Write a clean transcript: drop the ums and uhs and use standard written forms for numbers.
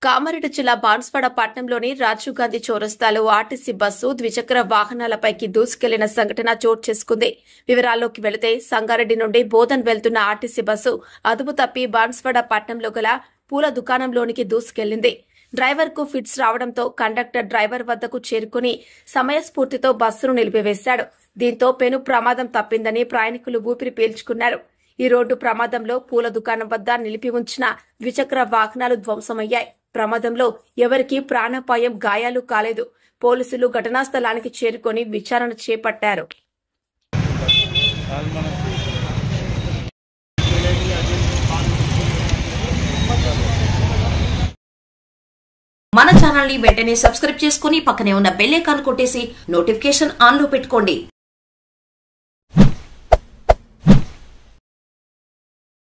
కామారెడ్డి జిల్లా బాన్స్వాడ పట్టణంలోని రాజీవ్ గాంధీ చౌరస్తాలో ఆర్టీసీ బస్సు ద్విచక్ర వాహనాలపైకి దూసుకెళ్లిన సంఘటన చోటు చేసుకుంది. వివరాల్లోకి వెళితే సంగారెడ్డి నుండి బోధన్ వెళ్తున్న ఆర్టీసీ బస్సు అదుపు తప్పి బాన్స్వాడ పట్టణంలో గల పూల దుకాణంలోనికి దూసుకెళ్లింది. డ్రైవర్ కు ఫిట్స్ రావడంతో కండక్టర్ డ్రైవర్ వద్దకు చేరుకుని సమయస్ఫూర్తితో బస్సును నిలిపివేశాడు. దీంతో పెను ప్రమాదం తప్పిందని ప్రయాణికులు ఊపిరి పీల్చుకున్నారు. ఈ రోడ్డు ప్రమాదంలో పూల దుకాణం వద్ద నిలిపి ఉంచిన ద్విచక్ర వాహనాలు ధ్వంసమయ్యాయి. ప్రమాదంలో ఎవరికీ ప్రాణాపాయం, గాయాలు కాలేదు. పోలీసులు ఘటనా స్థలానికి చేరుకుని విచారణ చేపట్టారు. మన ఛానల్ ని వెంటనే సబ్స్క్రైబ్ చేసుకుని పక్కనే ఉన్న బెల్ ఐకాన్ కొట్టేసి నోటిఫికేషన్ ఆన్ లో పెట్టుకోండి.